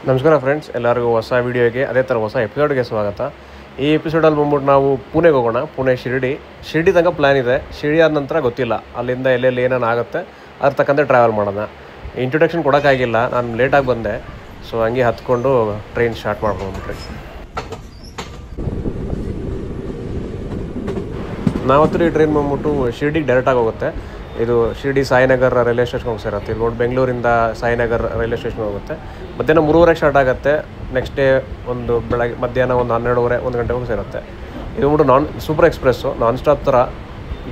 ನಮಸ್ಕಾರ ಫ್ರೆಂಡ್ಸ್, ಎಲ್ಲರಿಗೂ ಹೊಸ ವೀಡಿಯೋಗೆ ಅದೇ ಥರ ಹೊಸ ಎಪಿಸೋಡ್ಗೆ ಸ್ವಾಗತ. ಈ ಎಪಿಸೋಡಲ್ಲಿ ಬಂದ್ಬಿಟ್ಟು ನಾವು ಪುಣೆಗೆ ಹೋಗೋಣ. ಪುಣೆ ಶಿರ್ಡಿ ತನಕ ಪ್ಲ್ಯಾನ್ ಇದೆ. ಶಿರ್ಡಿ ಆದ ನಂತರ ಗೊತ್ತಿಲ್ಲ, ಅಲ್ಲಿಂದ ಎಲ್ಲೆಲ್ಲಿ ಏನೇನು ಆಗುತ್ತೆ ಅದ್ರ ತಕ್ಕಂತೆ ಟ್ರಾವೆಲ್ ಮಾಡೋಣ. ಇಂಟ್ರೊಡಕ್ಷನ್ ಕೊಡೋಕ್ಕಾಗಿಲ್ಲ, ನಾನು ಲೇಟಾಗಿ ಬಂದೆ. ಸೊ ಹಂಗೆ ಹತ್ಕೊಂಡು ಟ್ರೈನ್ ಸ್ಟಾರ್ಟ್ ಮಾಡ್ಕೊಂಡ್ಬಿಟ್ರಿ. ನಾವತ್ತು ಈ ಟ್ರೈನ್ ಬಂದ್ಬಿಟ್ಟು ಶಿರ್ಡಿಗೆ ಡೈರೆಕ್ಟಾಗಿ ಹೋಗುತ್ತೆ. ಇದು ಶಿರ್ಡಿ ಸಾಯಿನಗರ್ ರೈಲ್ವೆ ಸ್ಟೇಷನ್ಗೆ ಹೋಗಿ ಸೇರುತ್ತೆ. ಇಲ್ಲಿ ನೋಡಿ, ಬೆಂಗಳೂರಿಂದ ಸಾಯಿನಗರ್ ರೈಲ್ವೆ ಸ್ಟೇಷನ್ಗೆ ಹೋಗುತ್ತೆ. ಮಧ್ಯಾಹ್ನ 3:30ಗೆ ಸ್ಟಾರ್ಟ್ ಆಗುತ್ತೆ. ನೆಕ್ಸ್ಟ್ ಡೇ ಮಧ್ಯಾಹ್ನ 12:30 1 ಗಂಟೆ ಹೋಗಿ ಸೇರುತ್ತೆ. ಇದು ಬಂದ್ಬಿಟ್ಟು ಸೂಪರ್ ಎಕ್ಸ್ಪ್ರೆಸ್ಸು, ನಾನ್ ಸ್ಟಾಪ್ ಥರ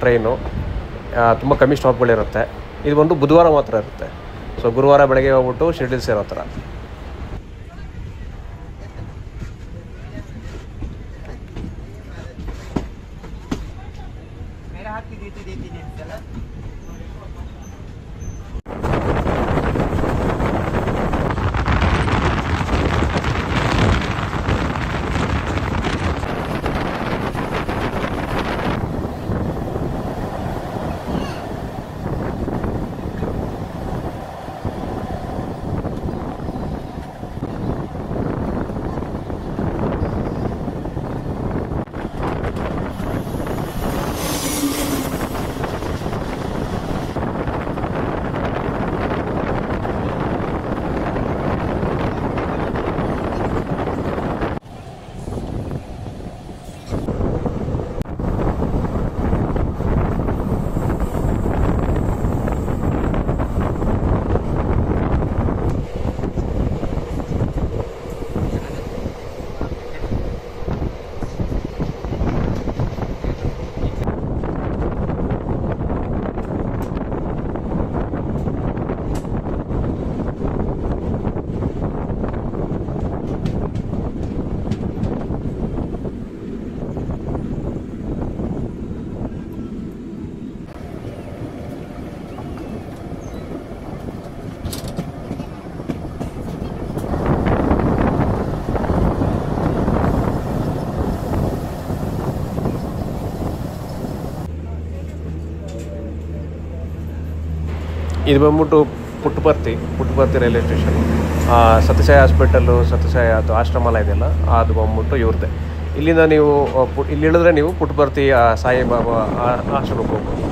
ಟ್ರೈನು. ತುಂಬ ಕಮ್ಮಿ ಸ್ಟಾಪ್ಗಳಿರುತ್ತೆ. ಇದು ಬಂದು ಬುಧವಾರ ಮಾತ್ರ ಇರುತ್ತೆ. ಸೊ ಗುರುವಾರ ಬೆಳಗ್ಗೆ ಹೋಗ್ಬಿಟ್ಟು ಶಿರ್ಡಿಲಿ ಸೇರೋ ಥರ. ಇದು ಬಂದ್ಬಿಟ್ಟು Puttaparthi railway station. Sathya Sai hospital, Sathya Sai ಅದು ಆಶ್ರಮ ಎಲ್ಲ ಇದೆಯಲ್ಲ, ಅದು ಬಂದ್ಬಿಟ್ಟು ಇವ್ರದ್ದೇ. ಇಲ್ಲಿಂದ ನೀವು ಇಲ್ಲಿ ಇಳಿದ್ರೆ ನೀವು ಪುಟ್ಟಪರ್ತಿ ಸಾಯಿಬಾಬಾ ಆಶ್ರಮಕ್ಕೆ ಹೋಗ್ಬೋದು.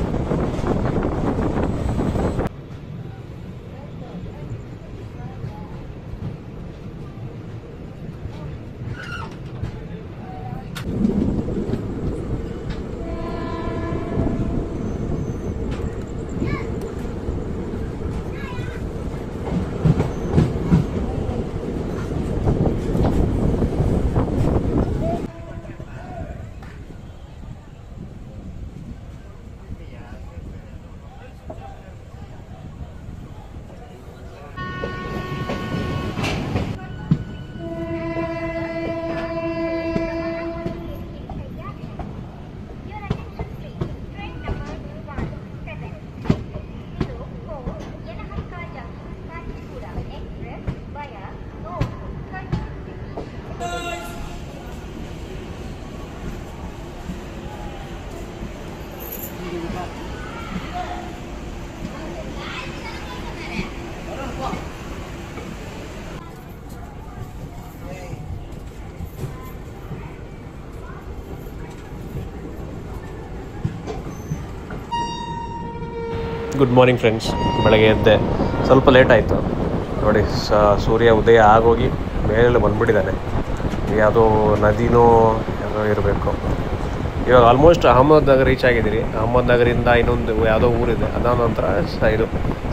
Good morning friends. ಬೆಳಗ್ಗೆ ಎದ್ದೆ, ಸ್ವಲ್ಪ ಲೇಟ್ ಆಯಿತು ನೋಡಿ. ಸೂರ್ಯ ಉದಯ ಆಗೋಗಿ ಮೇಲೆ ಬಂದುಬಿಟ್ಟಿದ್ದಾನೆ. ಯಾವುದೋ ನದಿನೋ ಯಾವುದೋ ಇರಬೇಕು. ಇವಾಗ ಆಲ್ಮೋಸ್ಟ್ ಅಹಮದ್ನಗರ್ ರೀಚ್ ಆಗಿದ್ದೀರಿ. ಅಹಮದ್ನಗರಿಂದ ಇನ್ನೊಂದು ಯಾವುದೋ ಊರಿದೆ, ಅದಾದ ನಂತರ ಇದು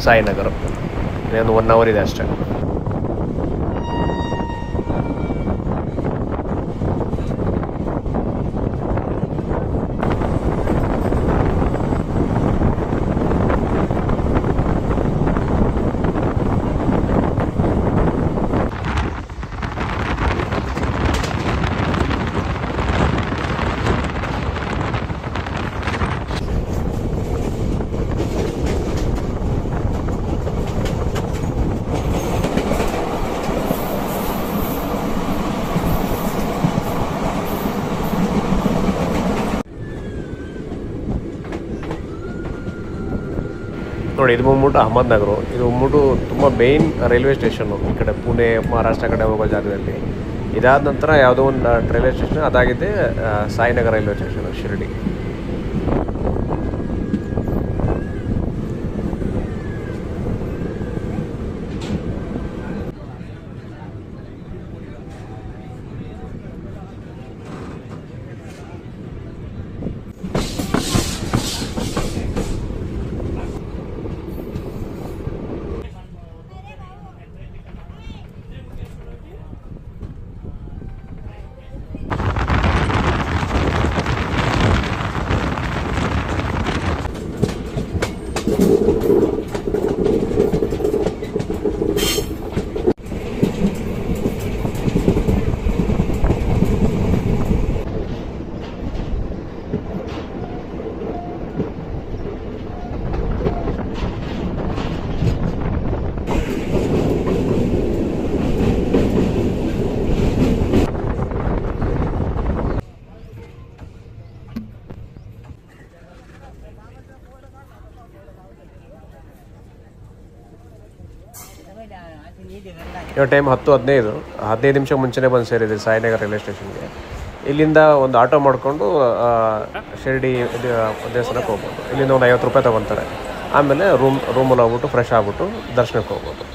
ಸಾಯಿನಗರ. ಇನ್ನೊಂದು 1 ಅವರ್ ಇದೆ ಅಷ್ಟೇ. ನೋಡಿ ಇದು ಬಂದ್ಬಿಟ್ಟು ಅಹಮದ್ನಗರ. ಇದು ಬಂದ್ಬಿಟ್ಟು ತುಂಬ ಮೇಯ್ನ್ ರೈಲ್ವೆ ಸ್ಟೇಷನ್ನು ಈ ಕಡೆ ಪುಣೆ ಮಹಾರಾಷ್ಟ್ರ ಕಡೆ ಹೋಗೋ ಜಾಗದಲ್ಲಿ. ಇದಾದ ನಂತರ ಯಾವುದೋ ಒಂದು ರೈಲ್ವೆ ಸ್ಟೇಷನ್ ಅದಾಗಿದೆ ಸಾಯಿನಗರ ರೈಲ್ವೆ ಸ್ಟೇಷನ್ ಶಿರ್ಡಿ. ಇವಾಗ ಟೈಮ್ 10:15 ನಿಮಿಷ ಮುಂಚೆನೇ ಬಂದು ಸೇರಿದೆ ಸಾಯಿನಗರ ರೈಲ್ವೆ ಸ್ಟೇಷನ್ಗೆ. ಇಲ್ಲಿಂದ ಒಂದು ಆಟೋ ಮಾಡಿಕೊಂಡು ಶಿರ್ಡಿ ದೇವಸ್ಥಾನಕ್ಕೆ ಹೋಗ್ಬೋದು. ಇಲ್ಲಿಂದ ಒಂದು 50 ರೂಪಾಯಿ ತೊಗೊತಾರೆ. ಆಮೇಲೆ ರೂಮಲ್ಲಿ ಹೋಗ್ಬಿಟ್ಟು ಫ್ರೆಶ್ ಆಗಿಬಿಟ್ಟು ದರ್ಶನಕ್ಕೆ ಹೋಗ್ಬೋದು.